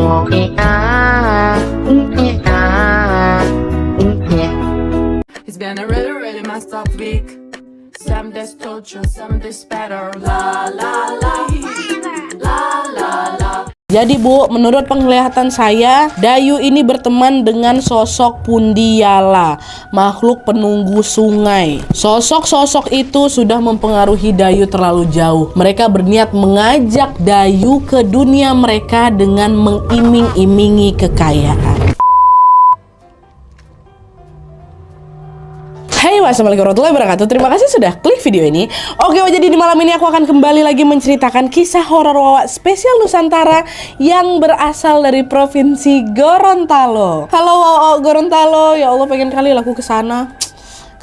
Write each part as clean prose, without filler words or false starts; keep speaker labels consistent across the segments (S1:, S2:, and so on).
S1: It's been a really, really messed up week. Some days torture, some days better. La la la, la la la.
S2: Jadi Bu, menurut penglihatan saya, Dayu ini berteman dengan sosok Pundiala, makhluk penunggu sungai. Sosok-sosok itu sudah mempengaruhi Dayu terlalu jauh. Mereka berniat mengajak Dayu ke dunia mereka dengan mengiming-imingi kekayaan. Hai, wassalamualaikum warahmatullahi wabarakatuh. Terima kasih sudah klik video ini. Oke, jadi di malam ini aku akan kembali lagi menceritakan kisah horor Wawa spesial Nusantara yang berasal dari provinsi Gorontalo. Halo Wawa Gorontalo, ya Allah pengen kali aku ke sana.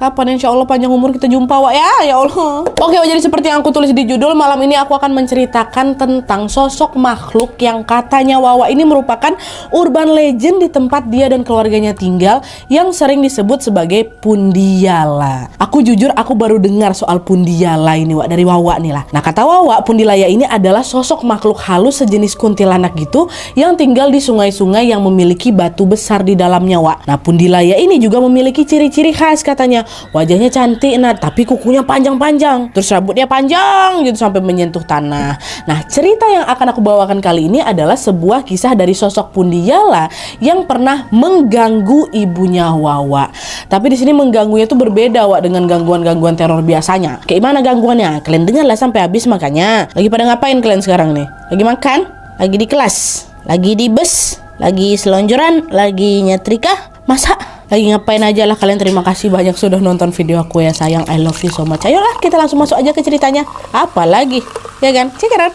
S2: Kapan insya Allah panjang umur kita jumpa Wak ya Allah. Oke, jadi seperti yang aku tulis di judul, malam ini aku akan menceritakan tentang sosok makhluk yang katanya Wawa ini merupakan urban legend di tempat dia dan keluarganya tinggal, yang sering disebut sebagai Pundiala. Aku jujur aku baru dengar soal Pundiala ini Wak dari Wawa nih lah. Nah, kata Wawa, Pundilaya ini adalah sosok makhluk halus sejenis kuntilanak gitu yang tinggal di sungai-sungai yang memiliki batu besar di dalamnya Wak. Nah, Pundilaya ini juga memiliki ciri-ciri khas katanya. Wajahnya cantik tapi kukunya panjang-panjang, terus rambutnya panjang gitu sampai menyentuh tanah. Nah, cerita yang akan aku bawakan kali ini adalah sebuah kisah dari sosok Pundiala yang pernah mengganggu ibunya Wawa. Tapi di sini mengganggunya itu berbeda Wak dengan gangguan-gangguan teror biasanya. Kayak mana gangguannya? Kalian dengarlah sampai habis makanya. Lagi pada ngapain kalian sekarang nih? Lagi makan? Lagi di kelas? Lagi di bus? Lagi selonjoran? Lagi nyetrika? Masa? Lagi ngapain aja lah kalian. Terima kasih banyak sudah nonton video aku ya sayang. I love you so much. Ayolah kita langsung masuk aja ke ceritanya. Apa lagi? Ya kan? Check it out.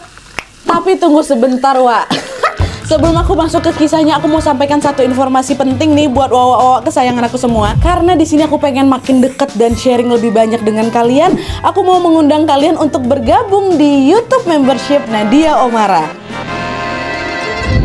S2: Tapi tunggu sebentar Wak. Sebelum aku masuk ke kisahnya, aku mau sampaikan satu informasi penting nih buat Wawa kesayangan aku semua. Karena di sini aku pengen makin deket dan sharing lebih banyak dengan kalian. Aku mau mengundang kalian untuk bergabung di YouTube membership Nadia Omara.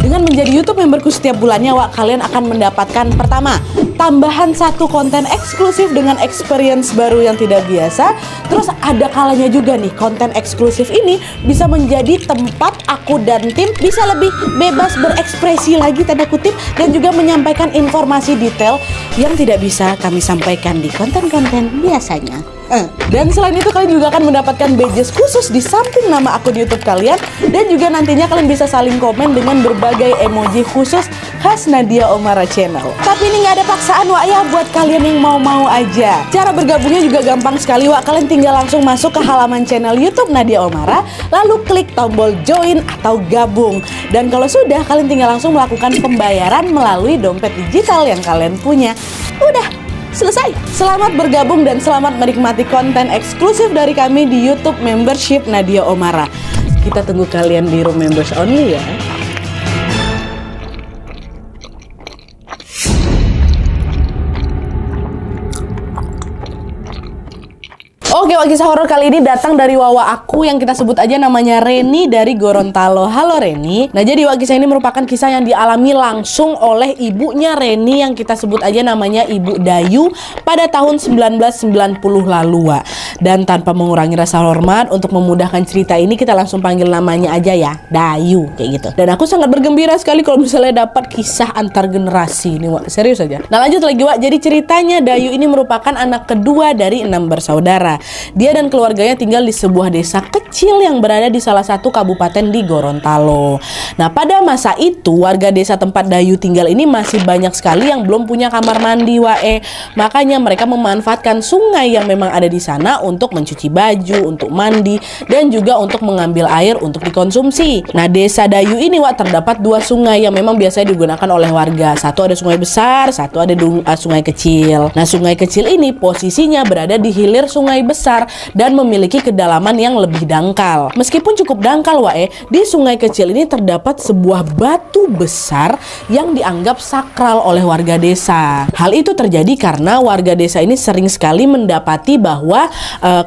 S2: Dengan menjadi YouTube memberku setiap bulannya Wak, kalian akan mendapatkan pertama, tambahan satu konten eksklusif dengan experience baru yang tidak biasa. Terus ada kalanya juga nih, konten eksklusif ini bisa menjadi tempat aku dan tim bisa lebih bebas berekspresi lagi tanda kutip, dan juga menyampaikan informasi detail yang tidak bisa kami sampaikan di konten-konten biasanya. Dan selain itu kalian juga akan mendapatkan badges khusus di samping nama aku di YouTube kalian, dan juga nantinya kalian bisa saling komen dengan berbagai emoji khusus khas Nadia Omara Channel. Tapi ini nggak ada paksaan Wak ya, buat kalian yang mau-mau aja. Cara bergabungnya juga gampang sekali Wak. Kalian tinggal langsung masuk ke halaman channel YouTube Nadia Omara, lalu klik tombol join atau gabung. Dan kalau sudah, kalian tinggal langsung melakukan pembayaran melalui dompet digital yang kalian punya. Udah selesai. Selamat bergabung dan selamat menikmati konten eksklusif dari kami di YouTube membership Nadia Omara. Kita tunggu kalian di room members only ya. Oke, kisah horor kali ini datang dari Wawa aku yang kita sebut aja namanya Reni dari Gorontalo. Halo Reni. Nah, jadi kisah ini merupakan kisah yang dialami langsung oleh ibunya Reni yang kita sebut aja namanya Ibu Dayu pada tahun 1990 lalu Wak. Dan tanpa mengurangi rasa hormat, untuk memudahkan cerita ini kita langsung panggil namanya aja ya, Dayu kayak gitu. Dan aku sangat bergembira sekali kalau misalnya dapat kisah antar generasi ini Wak. Serius aja. Nah, lanjut lagi Wak. Jadi ceritanya Dayu ini merupakan anak kedua dari 6 bersaudara. Dia dan keluarganya tinggal di sebuah desa kecil yang berada di salah satu kabupaten di Gorontalo. Nah, pada masa itu warga desa tempat Dayu tinggal ini masih banyak sekali yang belum punya kamar mandi Wae. Makanya mereka memanfaatkan sungai yang memang ada di sana untuk mencuci baju, untuk mandi, dan juga untuk mengambil air untuk dikonsumsi. Nah, desa Dayu ini Wak terdapat 2 sungai yang memang biasanya digunakan oleh warga. Satu ada sungai besar, satu ada sungai kecil. Nah, sungai kecil ini posisinya berada di hilir sungai besar dan memiliki kedalaman yang lebih dangkal. Meskipun cukup dangkal Wae, di sungai kecil ini terdapat sebuah batu besar yang dianggap sakral oleh warga desa. Hal itu terjadi karena warga desa ini sering sekali mendapati bahwa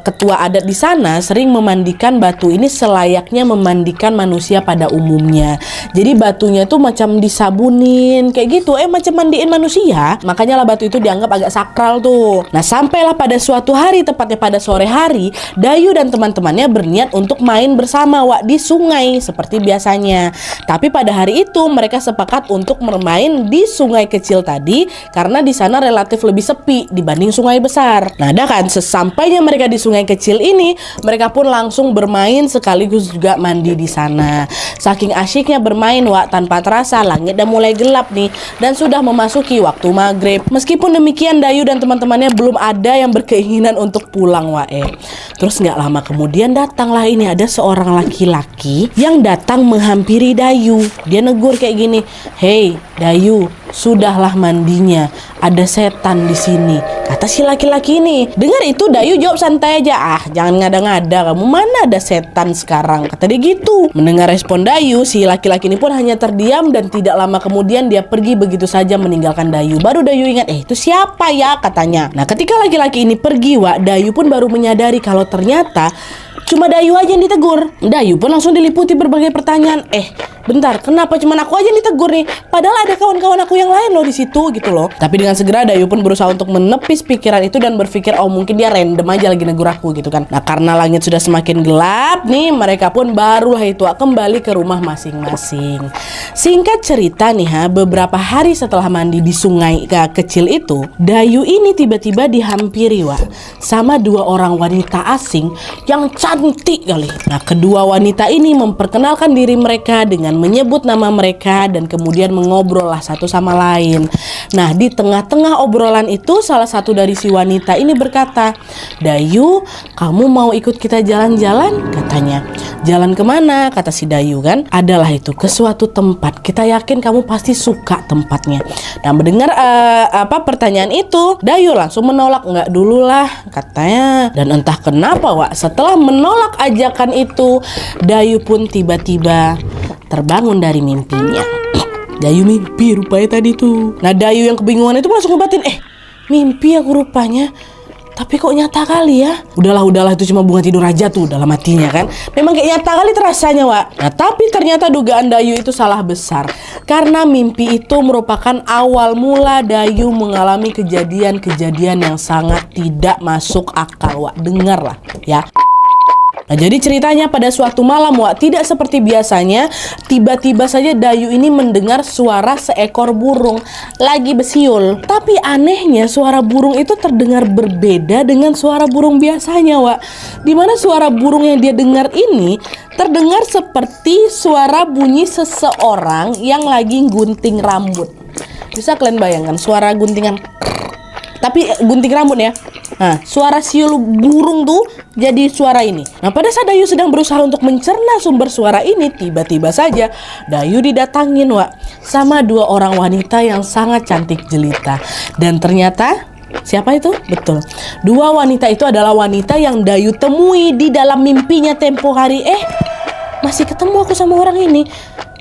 S2: ketua adat di sana sering memandikan batu ini selayaknya memandikan manusia pada umumnya. Jadi batunya tuh macam disabunin kayak gitu, macam mandiin manusia. Makanya lah batu itu dianggap agak sakral tuh. Nah, sampailah pada suatu hari, tepatnya pada sore hari, Dayu dan teman-temannya berniat berniat untuk main bersama Wak di sungai seperti biasanya. Tapi pada hari itu mereka sepakat untuk bermain di sungai kecil tadi karena di sana relatif lebih sepi dibanding sungai besar. Nah, ada kan sesampainya mereka di sungai kecil ini, mereka pun langsung bermain sekaligus juga mandi di sana. Saking asyiknya bermain Wak, tanpa terasa langit udah mulai gelap nih dan sudah memasuki waktu maghrib. Meskipun demikian, Dayu dan teman-temannya belum ada yang berkeinginan untuk pulang Wak. Terus nggak lama kemudian datanglah ini ada seorang laki-laki yang datang menghampiri Dayu. Dia negur kayak gini, "Hei Dayu, sudahlah mandinya. Ada setan di sini," kata si laki-laki ini. Dengar itu Dayu jawab santai aja, "Ah, jangan ngada-ngada kamu, mana ada setan sekarang," kata dia gitu. Mendengar respon Dayu, si laki-laki ini pun hanya terdiam dan tidak lama kemudian dia pergi begitu saja meninggalkan Dayu. Baru Dayu ingat, itu siapa ya katanya. Nah, ketika laki-laki ini pergi Wak, Dayu pun baru menyadari kalau ternyata cuma Dayu aja yang ditegur. Dayu pun langsung diliputi berbagai pertanyaan. Bentar, kenapa cuma aku aja yang ditegur nih? Padahal ada kawan-kawan aku yang lain loh di situ gitu loh. Tapi dengan segera Dayu pun berusaha untuk menepis pikiran itu dan berpikir, oh mungkin dia random aja lagi negur aku gitu kan. Nah, karena langit sudah semakin gelap nih, mereka pun barulah itu kembali ke rumah masing-masing. Singkat cerita nih beberapa hari setelah mandi di sungai kecil itu, Dayu ini tiba-tiba dihampiri Wak sama dua orang wanita asing yang cantik kali. Nah, kedua wanita ini memperkenalkan diri mereka dengan menyebut nama mereka dan kemudian mengobrol lah satu sama lain. Nah, di tengah-tengah obrolan itu salah satu dari si wanita ini berkata, "Dayu, kamu mau ikut kita jalan-jalan?" katanya. "Jalan kemana?" kata si Dayu kan. "Adalah itu ke suatu tempat. Kita yakin kamu pasti suka tempatnya." Nah, mendengar pertanyaan itu, Dayu langsung menolak. "Enggak dulu lah," katanya. Dan entah kenapa Wak, setelah menolak ajakan itu, Dayu pun tiba-tiba terbangun dari mimpinya. Dayu mimpi rupanya tadi tuh. Nah, Dayu yang kebingungan itu langsung ngebatin, mimpi aku rupanya. Tapi kok nyata kali ya? Udahlah itu cuma bunga tidur aja tuh dalam hatinya kan. Memang kayak nyata kali terasanya Wak. Nah, tapi ternyata dugaan Dayu itu salah besar. Karena mimpi itu merupakan awal mula Dayu mengalami kejadian-kejadian yang sangat tidak masuk akal Wak. Dengarlah ya. Nah, jadi ceritanya pada suatu malam Wak, tidak seperti biasanya, tiba-tiba saja Dayu ini mendengar suara seekor burung lagi besiul. Tapi anehnya suara burung itu terdengar berbeda dengan suara burung biasanya Wak. Dimana suara burung yang dia dengar ini terdengar seperti suara bunyi seseorang yang lagi gunting rambut. Bisa kalian bayangkan suara guntingan, tapi gunting rambut ya. Nah, suara siul burung tuh jadi suara ini. Nah, pada saat Dayu sedang berusaha untuk mencerna sumber suara ini, tiba-tiba saja Dayu didatangin Wak sama dua orang wanita yang sangat cantik jelita. Dan ternyata siapa itu? Betul, dua wanita itu adalah wanita yang Dayu temui di dalam mimpinya tempo hari. Masih ketemu aku sama orang ini.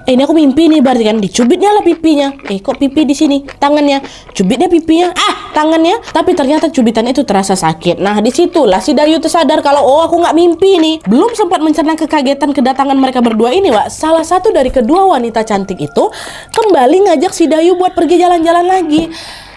S2: Ini aku mimpi nih, berarti kan dicubitnya lah pipinya. Kok pipi di sini? Tangannya. Cubitnya pipinya. Tangannya. Tapi ternyata cubitan itu terasa sakit. Nah, disitulah si Dayu tersadar kalau aku nggak mimpi nih. Belum sempat mencerna kekagetan kedatangan mereka berdua ini Wak, salah satu dari kedua wanita cantik itu kembali ngajak si Dayu buat pergi jalan-jalan lagi.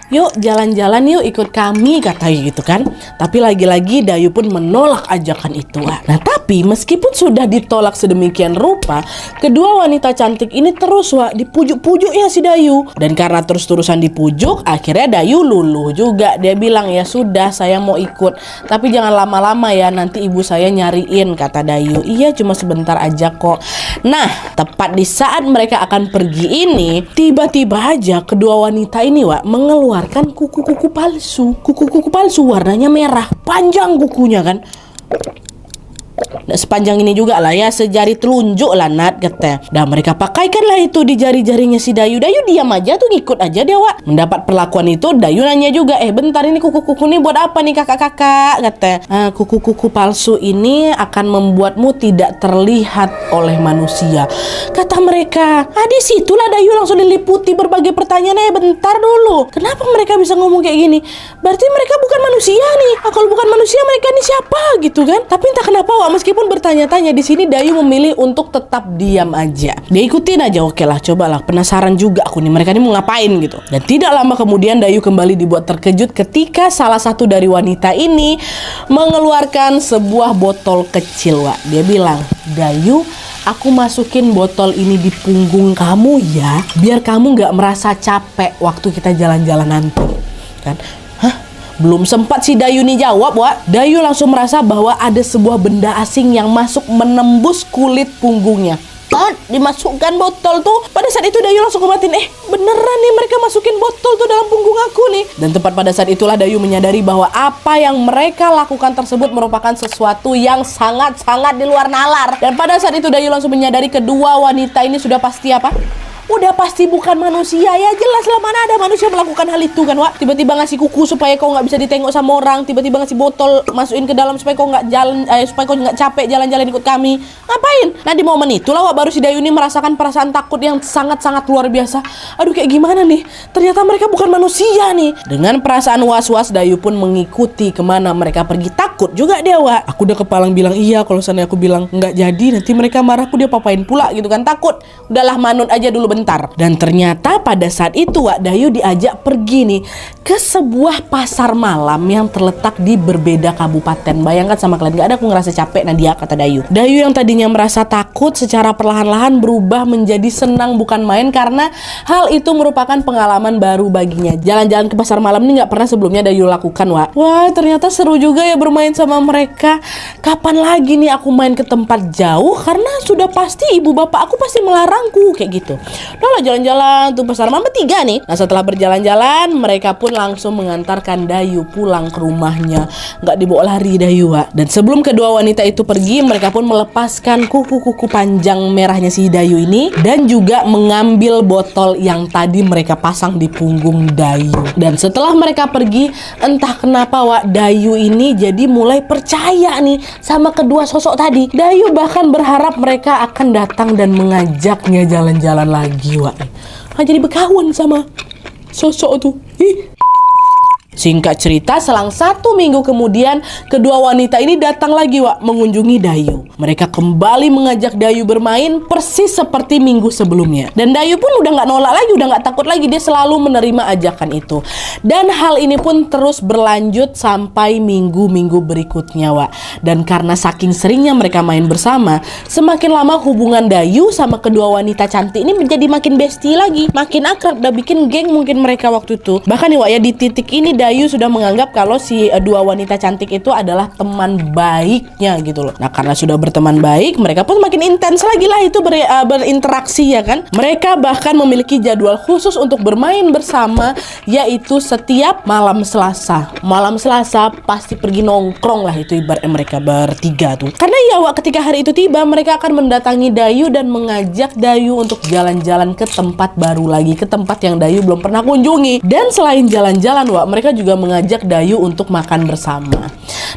S2: "Yuk jalan-jalan yuk, ikut kami," katanya gitu kan. Tapi lagi-lagi Dayu pun menolak ajakan itu. Nah, tapi meskipun sudah ditolak sedemikian rupa, kedua wanita cantik ini terus Wak dipujuk-pujuk ya si Dayu. Dan karena terus-terusan dipujuk, akhirnya Dayu luluh juga. Dia bilang, "Ya sudah, saya mau ikut, tapi jangan lama-lama ya, nanti ibu saya nyariin," kata Dayu. "Iya, cuma sebentar aja kok." Nah, tepat di saat mereka akan pergi ini, tiba-tiba aja kedua wanita ini Wak mengeluarkan kuku-kuku palsu. Kuku-kuku palsu warnanya merah, panjang kukunya kan. Nah, sepanjang ini juga lah ya, sejari telunjuk lah Nat katanya. Dan mereka pakaikanlah itu di jari-jarinya si Dayu. Dayu diam aja tuh, ngikut aja dia Wak. Mendapat perlakuan itu, Dayu nanya juga, bentar ini kuku-kuku ini buat apa nih kakak-kakak, katanya. "Kuku-kuku palsu ini akan membuatmu tidak terlihat oleh manusia," kata mereka. Disitulah Dayu langsung diliputi berbagai pertanyaan. Bentar dulu, kenapa mereka bisa ngomong kayak gini? Berarti mereka bukan manusia nih. Kalau bukan manusia, mereka ini siapa gitu kan? Tapi entah kenapa Wak, Wak, meskipun bertanya-tanya di sini Dayu memilih untuk tetap diam aja. Dia ikutin aja, oke lah, cobalah, penasaran juga aku nih mereka ini mau ngapain gitu. Dan tidak lama kemudian Dayu kembali dibuat terkejut ketika salah satu dari wanita ini mengeluarkan sebuah botol kecil, Wak. Dia bilang, Dayu, aku masukin botol ini di punggung kamu ya, biar kamu gak merasa capek waktu kita jalan-jalan nanti. Kan? Hah? Belum sempat si Dayu nih jawab, Wak, Dayu langsung merasa bahwa ada sebuah benda asing yang masuk menembus kulit punggungnya. Dimasukkan botol tuh. Pada saat itu Dayu langsung kematin, beneran nih mereka masukin botol tuh dalam punggung aku nih. Dan tepat pada saat itulah Dayu menyadari bahwa apa yang mereka lakukan tersebut merupakan sesuatu yang sangat-sangat di luar nalar. Dan pada saat itu Dayu langsung menyadari kedua wanita ini sudah pasti apa? Udah pasti bukan manusia, ya jelas lah, mana ada manusia melakukan hal itu kan, Wak. Tiba-tiba ngasih kuku supaya kau nggak bisa ditengok sama orang, tiba-tiba ngasih botol masukin ke dalam supaya kau nggak jalan, supaya kau nggak capek jalan-jalan ikut kami. Ngapain? Nah di momen itulah, Wak, baru si Dayu ini merasakan perasaan takut yang sangat-sangat luar biasa. Aduh, kayak gimana nih? Ternyata mereka bukan manusia nih. Dengan perasaan was-was, Dayu pun mengikuti kemana mereka pergi. Takut juga dia, Wak. Aku udah kepalang bilang iya, kalau sana aku bilang nggak jadi, nanti mereka marah, aku dia papain pula gitu kan, takut. Udahlah, manut aja dulu bentar. Dan ternyata pada saat itu, Wak, Dayu diajak pergi nih ke sebuah pasar malam yang terletak di berbeda kabupaten. Bayangkan sama kalian, gak ada aku ngerasa capek, Nadia, kata Dayu. Dayu yang tadinya merasa takut secara perlahan-lahan berubah menjadi senang bukan main karena hal itu merupakan pengalaman baru baginya. Jalan-jalan ke pasar malam ini gak pernah sebelumnya Dayu lakukan, Wak. Wah, ternyata seru juga ya bermain sama mereka. Kapan lagi nih aku main ke tempat jauh, karena sudah pasti ibu bapak aku pasti melarangku kayak gitu. Udah lah, jalan-jalan tuh pasar malam bertiga nih. Nah setelah berjalan-jalan, mereka pun langsung mengantarkan Dayu pulang ke rumahnya. Nggak dibawa lari Dayu, Wak. Dan sebelum kedua wanita itu pergi, mereka pun melepaskan kuku-kuku panjang merahnya si Dayu ini dan juga mengambil botol yang tadi mereka pasang di punggung Dayu. Dan setelah mereka pergi, entah kenapa, Wak, Dayu ini jadi mulai percaya nih sama kedua sosok tadi. Dayu bahkan berharap mereka akan datang dan mengajaknya jalan-jalan lagi, Wak. Jadi berkawan sama sosok tuh. Singkat cerita, selang 1 minggu kemudian, kedua wanita ini datang lagi, Wak, mengunjungi Dayu. Mereka kembali mengajak Dayu bermain persis seperti minggu sebelumnya. Dan Dayu pun udah gak nolak lagi, udah gak takut lagi. Dia selalu menerima ajakan itu. Dan hal ini pun terus berlanjut sampai minggu-minggu berikutnya, Wak. Dan karena saking seringnya mereka main bersama, semakin lama hubungan Dayu sama kedua wanita cantik ini menjadi makin bestie lagi, makin akrab. Udah bikin geng mungkin mereka waktu itu. Bahkan nih, Wak, ya, di titik ini Dayu sudah menganggap kalau si dua wanita cantik itu adalah teman baiknya gitu loh. Nah karena sudah berteman baik, mereka pun makin intens lagi lah itu berinteraksi, ya kan. Mereka bahkan memiliki jadwal khusus untuk bermain bersama, yaitu setiap malam Selasa. Malam Selasa pasti pergi nongkrong lah, itu ibaratnya mereka bertiga tuh. Karena ya, Wak, ketika hari itu tiba, mereka akan mendatangi Dayu dan mengajak Dayu untuk jalan-jalan ke tempat baru lagi, ke tempat yang Dayu belum pernah kunjungi. Dan selain jalan-jalan, Wak, mereka juga mengajak Dayu untuk makan bersama.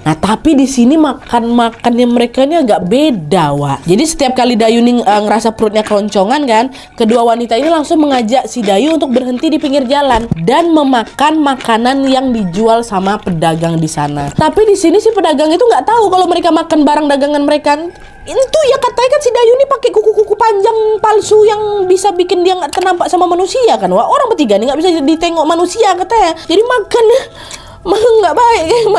S2: Nah tapi di sini makannya mereka ini agak beda, Wak. Jadi setiap kali Dayu nih ngerasa perutnya keloncongan kan, kedua wanita ini langsung mengajak si Dayu untuk berhenti di pinggir jalan dan memakan makanan yang dijual sama pedagang di sana. Tapi di sini si pedagang itu nggak tahu kalau mereka makan barang dagangan mereka. Itu ya katanya kan si Dayu ini pakai kuku-kuku panjang palsu yang bisa bikin dia nggak ternampak sama manusia kan, Wak. Orang bertiga nih nggak bisa ditengok manusia katanya. Jadi makannya nggak baik,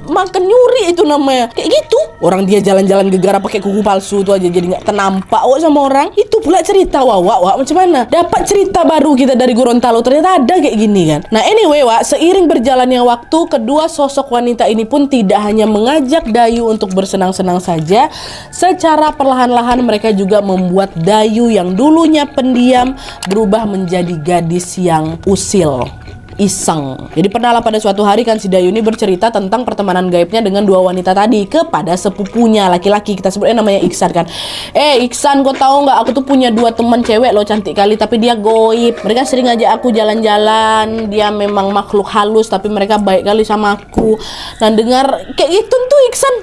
S2: makan nyuri itu namanya, kayak gitu. Orang dia jalan-jalan gegara pakai kuku palsu itu aja jadi nggak ternampak, Wak, sama orang. Itu pula cerita, Wak, macam mana? Dapat cerita baru kita dari Gorontalo, ternyata ada kayak gini kan. Nah anyway, Wak, seiring berjalannya waktu, kedua sosok wanita ini pun tidak hanya mengajak Dayu untuk bersenang-senang saja, secara perlahan-lahan mereka juga membuat Dayu yang dulunya pendiam berubah menjadi gadis yang usil, iseng. Jadi pernahlah pada suatu hari kan si Dayu ini bercerita tentang pertemanan gaibnya dengan dua wanita tadi kepada sepupunya laki-laki, kita sebutnya namanya Iksan kan. Iksan, kau tahu nggak, aku tuh punya 2 teman cewek loh, cantik kali, tapi dia goib. Mereka sering ngajak aku jalan-jalan, dia memang makhluk halus tapi mereka baik kali sama aku. Nah dengar kayak gitu tuh Iksan,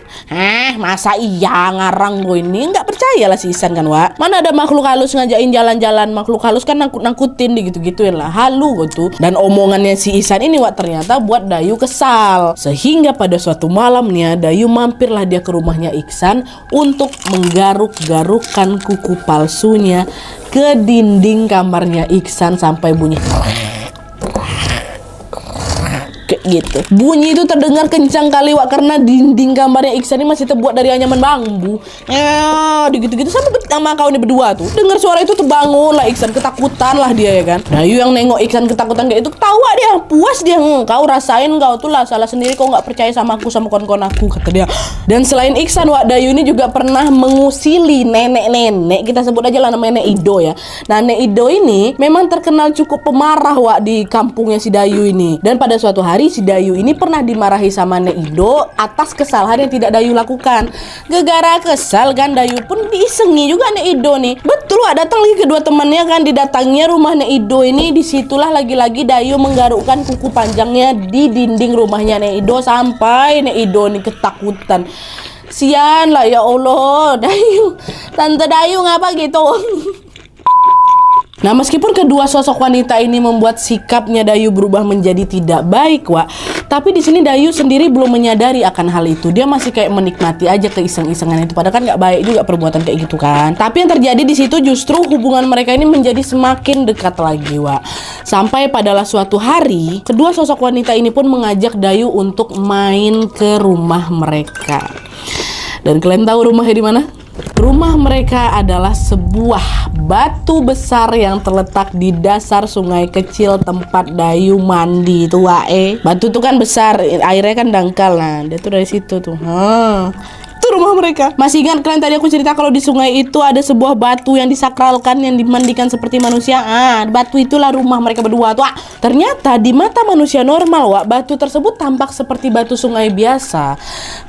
S2: masa iya ngarang gue ini, nggak percaya lah si Iksan kan, Wak. Mana ada makhluk halus ngajakin jalan-jalan, makhluk halus kan nangkut-nangkutin gitu-gituin lah, halu gue tuh. Dan omongan omongannya si Ihsan ini Wak ternyata buat Dayu kesal. Sehingga pada suatu malamnya Dayu mampirlah dia ke rumahnya Ihsan untuk menggaruk-garukkan kuku palsunya ke dinding kamarnya Ihsan sampai bunyi kayak gitu. Bunyi itu terdengar kencang kali Wak karena dinding kamarnya Ihsan ini masih terbuat dari anyaman bambu. Gitu-gitu sama kau ini berdua tuh. Dengar suara itu terbangun lah Ihsan, ketakutan lah dia ya kan. Dayu yang nengok Ihsan ketakutan kayak itu ketawa dia, puas dia. Kau rasain kau tuh lah salah sendiri, kau nggak percaya sama aku sama kawan-kawan aku kata dia. Dan selain Ihsan Wak, Dayu ini juga pernah mengusili nenek-nenek, kita sebut aja lah namanya Nek Ido ya. Nah Nek Ido ini memang terkenal cukup pemarah Wak di kampungnya si Dayu ini. Dan pada suatu hari si Dayu ini pernah dimarahi sama Nek Ido atas kesalahan yang tidak Dayu lakukan. Gegara kesal kan Dayu pun diisengi juga Nek Ido nih. Betul Wak, datang lagi kedua temannya kan, didatangnya rumah Nek Ido ini. Disitulah lagi-lagi Dayu menggarukkan kuku panjangnya di dinding rumahnya Nek Ido sampai Nek Ido nih ketakutan. Sian lah ya Allah, Dayu, Tante Dayu ngapa gitu? Nah meskipun kedua sosok wanita ini membuat sikapnya Dayu berubah menjadi tidak baik Wak, tapi di sini Dayu sendiri belum menyadari akan hal itu. Dia masih kayak menikmati aja keiseng-isengan itu, padahal kan nggak baik juga perbuatan kayak gitu kan. Tapi yang terjadi di situ justru hubungan mereka ini menjadi semakin dekat lagi Wak. Sampai padalah suatu hari kedua sosok wanita ini pun mengajak Dayu untuk main ke rumah mereka. Dan kalian tahu rumahnya di mana? Rumah mereka adalah sebuah batu besar yang terletak di dasar sungai kecil tempat Dayu mandi itu Wak. Batu tuh kan besar, airnya kan dangkal. Nah, dia tuh dari situ tuh. Itu rumah mereka. Masih ingat kalian tadi aku cerita kalau di sungai itu ada sebuah batu yang disakralkan yang dimandikan seperti manusia. Batu itulah rumah mereka berdua tuh. Ternyata di mata manusia normal Wak, batu tersebut tampak seperti batu sungai biasa.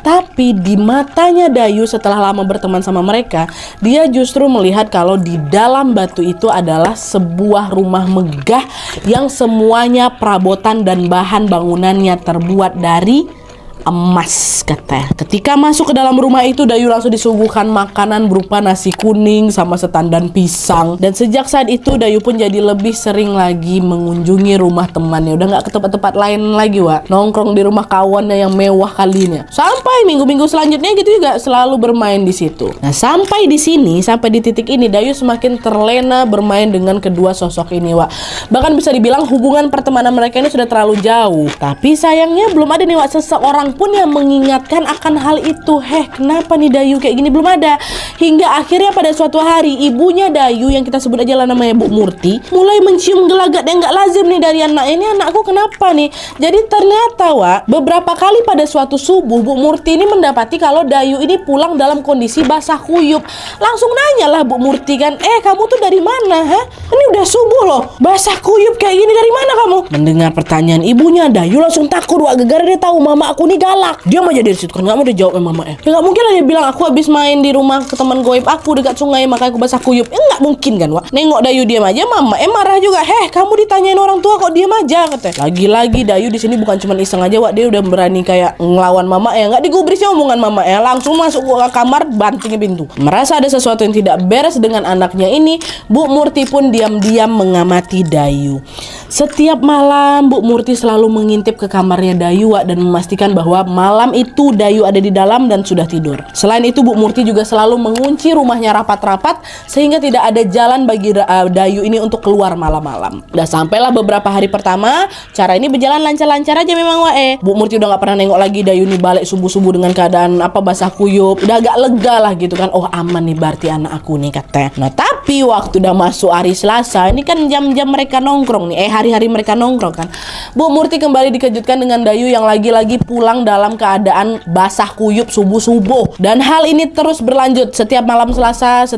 S2: Tapi di matanya Dayu setelah lama berteman sama mereka, dia justru melihat kalau di dalam batu itu adalah sebuah rumah megah yang semuanya perabotan dan bahan bangunannya terbuat dari emas katanya. Ketika masuk ke dalam rumah itu, Dayu langsung disuguhkan makanan berupa nasi kuning sama setandan pisang. Dan sejak saat itu Dayu pun jadi lebih sering lagi mengunjungi rumah temannya. Udah nggak ke tempat-tempat lain lagi Wak, nongkrong di rumah kawannya yang mewah kalinya. Sampai minggu-minggu selanjutnya gitu juga selalu bermain di situ. Nah sampai di sini, sampai di titik ini Dayu semakin terlena bermain dengan kedua sosok ini Wak. Bahkan bisa dibilang hubungan pertemanan mereka ini sudah terlalu jauh. Tapi sayangnya belum ada nih Wak seseorang pun yang mengingatkan akan hal itu. Kenapa nih Dayu kayak gini? Belum ada. Hingga akhirnya pada suatu hari ibunya Dayu yang kita sebut aja lah namanya Bu Murti mulai mencium gelagat yang gak lazim nih dari anaknya. Ini anakku kenapa nih? Jadi ternyata Wak, beberapa kali pada suatu subuh Bu Murti ini mendapati kalau Dayu ini pulang dalam kondisi basah kuyup. Langsung nanya lah Bu Murti kan, kamu tuh dari mana? Ini udah subuh loh, basah kuyup kayak gini, dari mana kamu? Mendengar pertanyaan ibunya, Dayu langsung takut Wak, gegara dia tahu mama aku nih galak. Dia mah jadi situ kan nggak mau dijawab sama mama ya. Nggak mungkin lah dia bilang aku habis main di rumah ke teman goib aku dekat sungai makanya aku basah kuyup. Nggak mungkin kan Wak. Nengok Dayu diam aja, mama marah juga. Kamu ditanyain orang tua kok diam aja katanya. Lagi-lagi Dayu di sini bukan cuma iseng aja Wak, dia udah berani kayak ngelawan mama ya. Nggak digubrisnya omongan mama ya, langsung masuk ke kamar bantingnya pintu. Merasa ada sesuatu yang tidak beres dengan anaknya ini, Bu Murti pun diam-diam mengamati Dayu. Setiap malam Bu Murti selalu mengintip ke kamarnya Dayu Wak, dan memastikan bahwa malam itu Dayu ada di dalam dan sudah tidur. Selain itu Bu Murti juga selalu mengunci rumahnya rapat-rapat sehingga tidak ada jalan bagi Dayu ini untuk keluar malam-malam. Udah sampailah beberapa hari pertama, cara ini berjalan lancar-lancar aja memang Wak. Bu Murti udah gak pernah nengok lagi Dayu nih balik subuh-subuh dengan keadaan basah kuyup. Udah agak lega lah gitu kan. Oh aman nih berarti anak aku nih katanya. Nah tapi waktu udah masuk hari Selasa, ini kan jam-jam mereka nongkrong nih, hari-hari mereka nongkrong kan, Bu Murti kembali dikejutkan dengan Dayu yang lagi-lagi pulang dalam keadaan basah kuyup subuh-subuh. Dan hal ini terus berlanjut setiap malam Selasa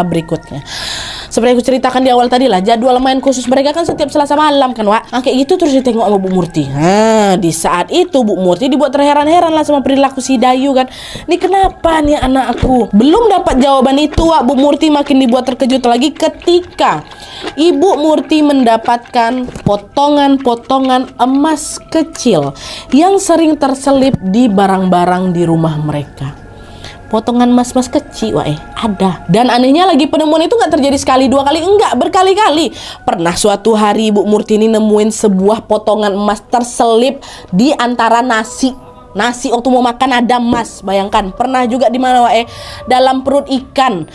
S2: berikutnya. Seperti aku ceritakan di awal tadi lah, jadwal main khusus mereka kan setiap Selasa malam kan Wak. Kayak gitu terus ditengok sama Bu Murti. Di saat itu Bu Murti dibuat terheran-heran lah sama perilaku si Dayu kan. Ini kenapa nih anak aku? Belum dapat jawaban itu Wak, Bu Murti makin dibuat terkejut lagi ketika Ibu Murti mendapatkan potongan-potongan emas kecil yang sering terselip di barang-barang di rumah mereka. potongan emas-emas kecil, ada. Dan anehnya lagi penemuan itu nggak terjadi sekali, 2 kali, enggak, berkali-kali. Pernah suatu hari Ibu Murti ini nemuin sebuah potongan emas terselip di antara nasi waktu mau makan ada emas. Bayangkan. Pernah juga di mana dalam perut ikan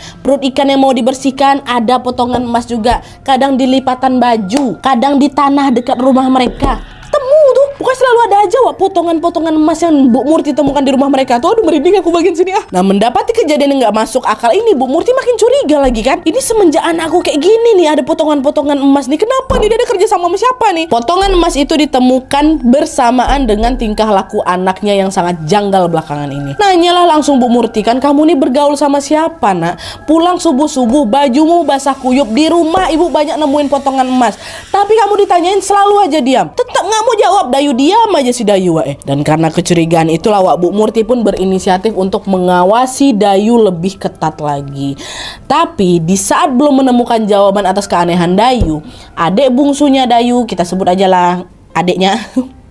S2: yang mau dibersihkan ada potongan emas juga. Kadang di lipatan baju, kadang di tanah dekat rumah mereka. Temu tuh, bukan selalu ada aja potongan-potongan emas yang Bu Murti temukan di rumah mereka tuh. Aduh, merinding aku bagian sini. Nah, mendapati kejadian yang nggak masuk akal ini, Bu Murti makin curiga lagi kan. Ini semenjak anakku kayak gini nih, ada potongan-potongan emas nih. Kenapa nih? Dia ada kerja sama siapa nih? Potongan emas itu ditemukan bersamaan dengan tingkah laku anaknya yang sangat janggal belakangan ini. Nanyalah langsung Bu Murti, kan kamu nih bergaul sama siapa, Nak? Pulang subuh-subuh bajumu basah kuyup, di rumah ibu banyak nemuin potongan emas, tapi kamu ditanyain selalu aja diam. Tetap nggak mau jawab. Dayu diam aja si Dayu. Dan karena kecurigaan itulah Bu Murti pun berinisiatif untuk mengawasi Dayu lebih ketat lagi. Tapi di saat belum menemukan jawaban atas keanehan Dayu, adik bungsunya Dayu, kita sebut aja lah adiknya,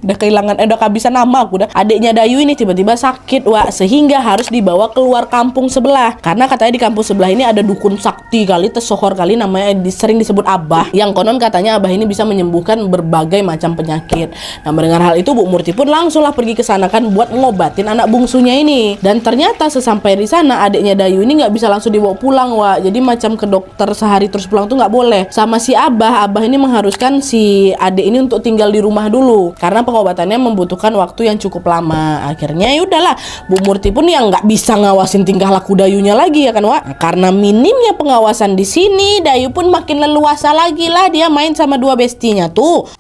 S2: udah kehilangan, udah kehabisan nama aku dah. Adiknya Dayu ini tiba-tiba sakit, sehingga harus dibawa keluar kampung sebelah. Karena katanya di kampung sebelah ini ada dukun sakti kali, tersohor kali, namanya sering disebut Abah. Yang konon katanya Abah ini bisa menyembuhkan berbagai macam penyakit. Nah, mendengar hal itu Bu Murti pun langsunglah pergi ke sana kan buat ngobatin anak bungsunya ini. Dan ternyata sesampai di sana adiknya Dayu ini nggak bisa langsung dibawa pulang, Jadi macam ke dokter sehari terus pulang tuh nggak boleh. Sama si Abah ini mengharuskan si adik ini untuk tinggal di rumah dulu karena pengobatannya membutuhkan waktu yang cukup lama. Akhirnya ya udahlah, Bu Murti pun yang nggak bisa ngawasin tingkah laku Dayunya lagi ya kan, Nah, karena minimnya pengawasan di sini, Dayu pun makin leluasa lagi lah dia main sama 2 bestinya tuh.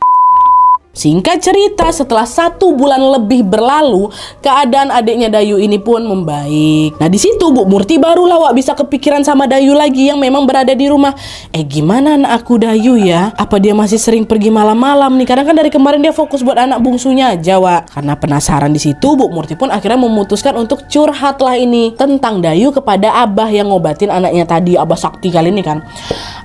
S2: Singkat cerita, setelah 1 bulan lebih berlalu, keadaan adiknya Dayu ini pun membaik. Nah, di situ Bu Murti barulah bisa kepikiran sama Dayu lagi yang memang berada di rumah. Gimana anak aku Dayu ya? Apa dia masih sering pergi malam-malam nih? Karena kan dari kemarin dia fokus buat anak bungsunya aja, Karena penasaran di situ, Bu Murti pun akhirnya memutuskan untuk curhat lah ini tentang Dayu kepada Abah yang ngobatin anaknya tadi, Abah Sakti kali ini kan.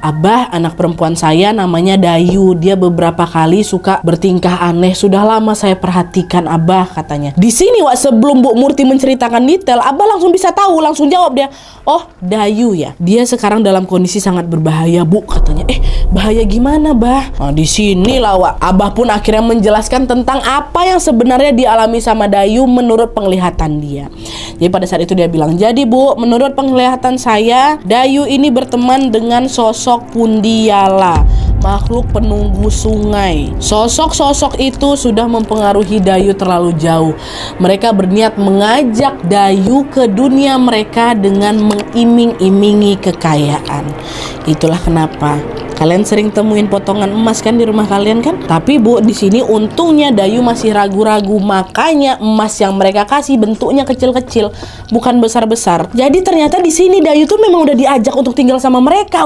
S2: Abah, anak perempuan saya namanya Dayu. Dia beberapa kali suka bertingkah aneh. Sudah lama saya perhatikan Abah, katanya. Di sini sebelum Bu Murti menceritakan detail, Abah langsung bisa tahu, langsung jawab dia. Oh, Dayu ya. Dia sekarang dalam kondisi sangat berbahaya, Bu, katanya. Bahaya gimana, Bah? Nah, di sinilah Abah pun akhirnya menjelaskan tentang apa yang sebenarnya dialami sama Dayu menurut penglihatan dia. Jadi pada saat itu dia bilang, jadi Bu, menurut penglihatan saya, Dayu ini berteman dengan sosok Pundiala, makhluk penunggu sungai. Sosok-sosok itu sudah mempengaruhi Dayu terlalu jauh. Mereka berniat mengajak Dayu ke dunia mereka dengan mengiming-imingi kekayaan. Itulah kenapa kalian sering temuin potongan emas kan di rumah kalian kan? Tapi Bu, di sini untungnya Dayu masih ragu-ragu, makanya emas yang mereka kasih bentuknya kecil-kecil, bukan besar-besar. Jadi ternyata di sini Dayu tuh memang udah diajak untuk tinggal sama mereka,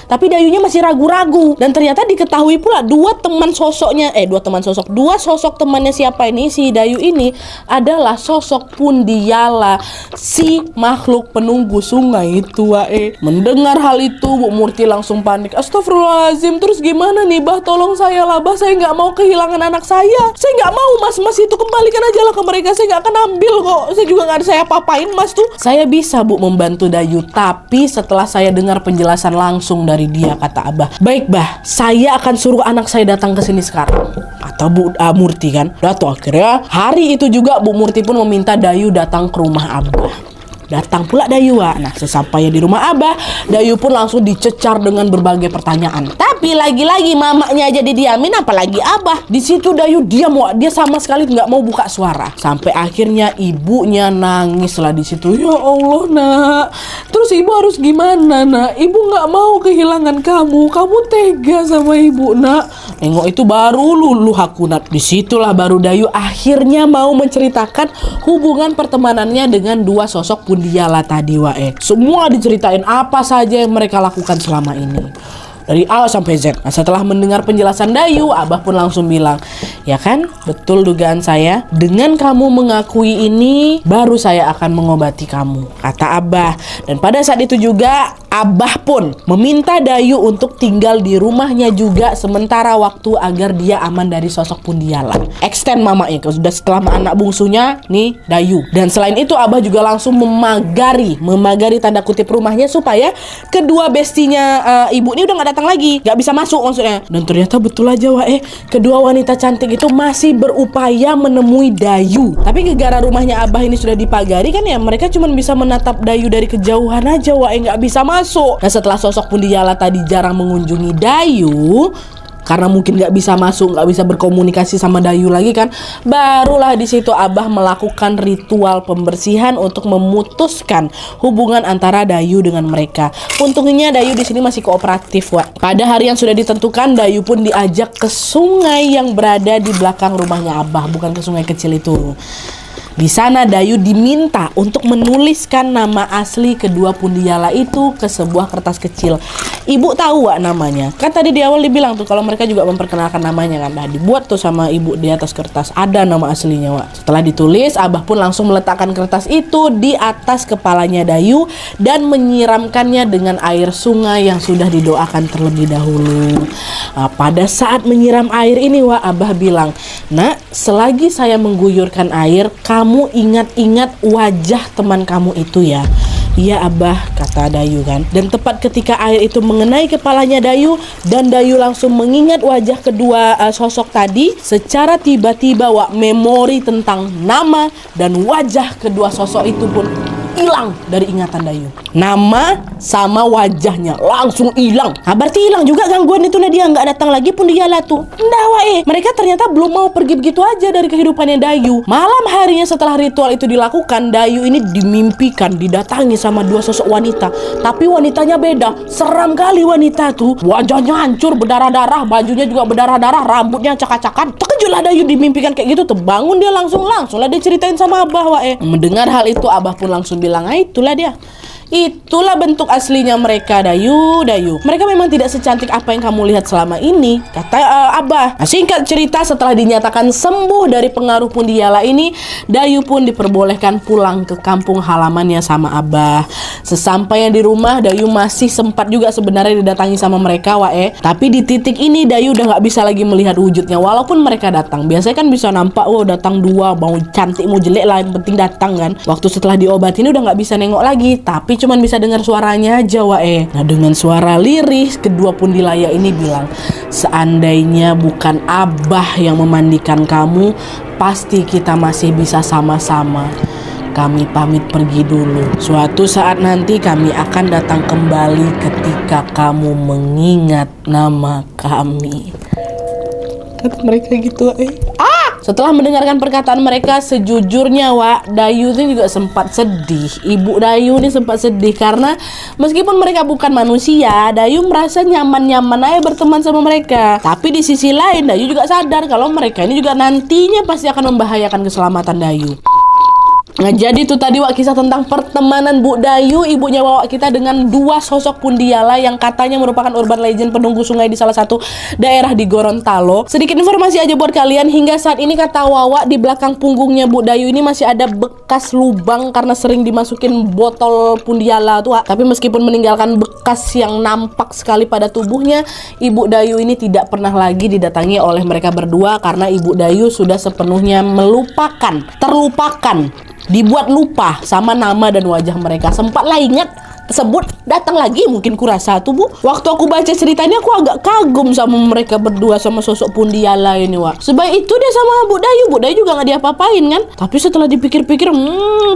S2: tapi Dayunya masih ragu-ragu. Dan ternyata diketahui pula dua sosok temannya siapa ini, si Dayu ini adalah sosok Pundiala, si makhluk penunggu sungai itu, Mendengar hal itu Bu Murti langsung panik. Astagfirullahaladzim, terus gimana nih, Bah? Tolong saya lah, Bah, saya nggak mau kehilangan anak saya. Saya nggak mau mas itu, kembalikan aja lah ke mereka. Saya nggak akan ambil kok. Saya juga nggak ada saya apa-apain mas tuh. Saya bisa Bu membantu Dayu, tapi setelah saya dengar penjelasan langsung dari dia, kata Abah. Baik Bah, saya akan suruh anak saya datang ke sini sekarang, kata Bu Murti kan. Tuh akhirnya hari itu juga Bu Murti pun meminta Dayu datang ke rumah Abah. Datang pula Dayu. Nah, sesampainya di rumah Abah, Dayu pun langsung dicecar dengan berbagai pertanyaan. Tapi lagi-lagi mamanya aja didiamin, apalagi Abah. Di situ Dayu diam, dia sama sekali nggak mau buka suara. Sampai akhirnya ibunya nangis lah di situ. Ya Allah, Nak. Terus ibu harus gimana, Nak? Ibu nggak mau kehilangan kamu. Kamu tega sama ibu, Nak. Nengok itu baru luluh aku, Nak. Disitulah baru Dayu akhirnya mau menceritakan hubungan pertemanannya dengan 2 sosok Pundiala tadi, Semua diceritain apa saja yang mereka lakukan selama ini. dari A sampai Z. Nah, setelah mendengar penjelasan Dayu, Abah pun langsung bilang, ya kan, betul dugaan saya. Dengan kamu mengakui ini, baru saya akan mengobati kamu, kata Abah. Dan pada saat itu juga Abah pun meminta Dayu untuk tinggal di rumahnya juga sementara waktu agar dia aman dari sosok Pundiala. Extend mamanya, sudah setelah anak bungsunya nih Dayu. Dan selain itu Abah juga langsung memagari tanda kutip rumahnya supaya kedua bestinya ibu ini udah nggak datang lagi, nggak bisa masuk maksudnya. Dan ternyata betul aja kedua wanita cantik itu masih berupaya menemui Dayu. Tapi gara-gara rumahnya Abah ini sudah dipagari kan ya, mereka cuma bisa menatap Dayu dari kejauhan aja nggak bisa masuk. Nah, setelah sosok Pundiala tadi jarang mengunjungi Dayu karena mungkin nggak bisa masuk, nggak bisa berkomunikasi sama Dayu lagi kan, barulah di situ Abah melakukan ritual pembersihan untuk memutuskan hubungan antara Dayu dengan mereka. Untungnya Dayu di sini masih kooperatif, Pada hari yang sudah ditentukan, Dayu pun diajak ke sungai yang berada di belakang rumahnya Abah, bukan ke sungai kecil itu. Di sana Dayu diminta untuk menuliskan nama asli kedua Pundiala itu ke sebuah kertas kecil. Ibu tahu namanya? Kan tadi di awal dibilang tuh kalau mereka juga memperkenalkan namanya kan. Nah, dibuat tuh sama ibu di atas kertas. Ada nama aslinya, Setelah ditulis, Abah pun langsung meletakkan kertas itu di atas kepalanya Dayu dan menyiramkannya dengan air sungai yang sudah didoakan terlebih dahulu. Nah, pada saat menyiram air ini, Abah bilang, "Nak, selagi saya mengguyurkan air, kamu ingat-ingat wajah teman kamu itu ya." "Iya Abah," kata Dayu kan. Dan tepat ketika air itu mengenai kepalanya Dayu dan Dayu langsung mengingat wajah kedua sosok tadi, secara tiba-tiba memori tentang nama dan wajah kedua sosok itu pun hilang dari ingatan Dayu. Nama sama wajahnya langsung hilang. Nah, berarti hilang juga gangguan itu dia nggak datang lagi Pundiala tuh. Ndah mereka ternyata belum mau pergi begitu aja dari kehidupannya Dayu. Malam harinya setelah ritual itu dilakukan, Dayu ini dimimpikan didatangi sama dua sosok wanita. Tapi wanitanya beda. Seram kali wanita tuh. Wajahnya hancur, berdarah-darah, bajunya juga berdarah-darah, rambutnya acak-acakan. Terkejutlah Dayu dimimpikan kayak gitu. Terbangun dia langsung lah dia ceritain sama Abah. Mendengar hal itu, Abah pun langsung bilang, itulah dia. Itulah bentuk aslinya mereka, Dayu. Mereka memang tidak secantik apa yang kamu lihat selama ini, kata Abah. Nah, singkat cerita, setelah dinyatakan sembuh dari pengaruh Pundiala ini, Dayu pun diperbolehkan pulang ke kampung halamannya sama Abah. Sesampainya di rumah, Dayu masih sempat juga sebenarnya didatangi sama mereka, Tapi di titik ini Dayu udah nggak bisa lagi melihat wujudnya, walaupun mereka datang. Biasanya kan bisa nampak, datang dua, mau cantik mau jelek lah, yang penting datang kan. Waktu setelah diobatin udah nggak bisa nengok lagi, tapi cuman bisa dengar suaranya aja, Nah, dengan suara lirih, kedua Pundilaya ini bilang, "Seandainya bukan Abah yang memandikan kamu, pasti kita masih bisa sama-sama. Kami pamit pergi dulu. Suatu saat nanti kami akan datang kembali ketika kamu mengingat nama kami." Kata mereka gitu, Setelah mendengarkan perkataan mereka, sejujurnya Dayu ini juga sempat sedih. Ibu Dayu ini sempat sedih karena meskipun mereka bukan manusia, Dayu merasa nyaman-nyaman aja berteman sama mereka. Tapi di sisi lain, Dayu juga sadar kalau mereka ini juga nantinya pasti akan membahayakan keselamatan Dayu. Nah, jadi itu tadi kisah tentang pertemanan Bu Dayu, ibunya kita dengan dua sosok Pundiala yang katanya merupakan urban legend penunggu sungai di salah satu daerah di Gorontalo. Sedikit informasi aja buat kalian, hingga saat ini kata di belakang punggungnya Bu Dayu ini masih ada bekas lubang karena sering dimasukin botol Pundiala tuh. Tapi meskipun meninggalkan bekas yang nampak sekali pada tubuhnya, Ibu Dayu ini tidak pernah lagi didatangi oleh mereka berdua karena Ibu Dayu sudah sepenuhnya terlupakan, dibuat lupa sama nama dan wajah mereka. Sempatlah ingat tersebut datang lagi, mungkin kurasa tuh Bu. Waktu aku baca ceritanya aku agak kagum sama mereka berdua, sama sosok Pundiala ini Sebaik itu dia sama Bu Dayu juga gak diapa-apain kan. Tapi setelah dipikir-pikir,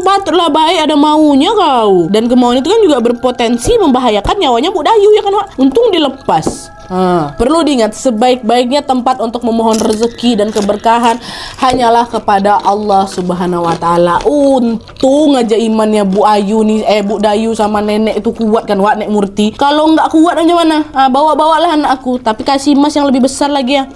S2: patutlah baik ada maunya kau. Dan kemauan itu kan juga berpotensi membahayakan nyawanya Bu Dayu ya kan Untung dilepas. Perlu diingat, sebaik-baiknya tempat untuk memohon rezeki dan keberkahan hanyalah kepada Allah Subhanahu wa Ta'ala. Untung aja imannya Bu Dayu sama nenek itu kuat kan, Nek Murti. Kalau nggak kuat aja mana? Bawa-bawalah anak aku, tapi kasih emas yang lebih besar lagi ya.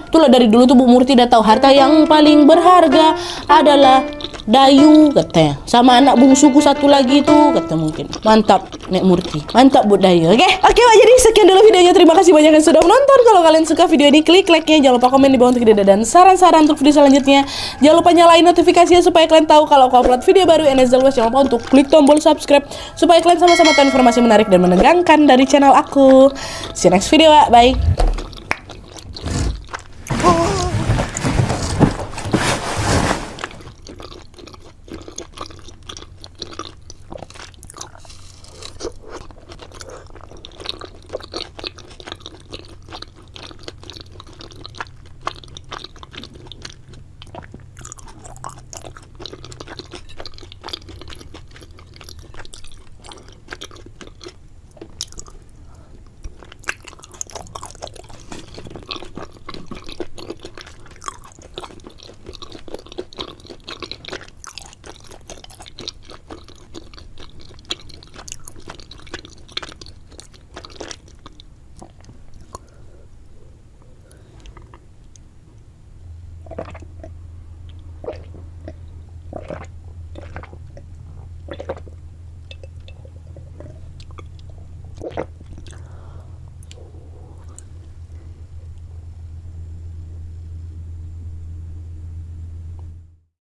S2: Itulah dari dulu tuh Bu Murti udah tahu harta yang paling berharga adalah Dayu katanya. Sama anak bungsuku satu lagi tuh kata mungkin. Mantap Nek Murti. Mantap Bu Dayu. Oke, Wak, jadi sekian dulu videonya. Terima kasih banyak yang sudah menonton. Kalau kalian suka video ini, klik like-nya. Jangan lupa komen di bawah untuk ide dan saran-saran untuk video selanjutnya. Jangan lupa nyalain notifikasinya supaya kalian tahu kalau aku upload video baru. And as always, jangan lupa untuk klik tombol subscribe supaya kalian sama-sama tahu informasi menarik dan menegangkan dari channel aku. See you next video, Wak. Bye.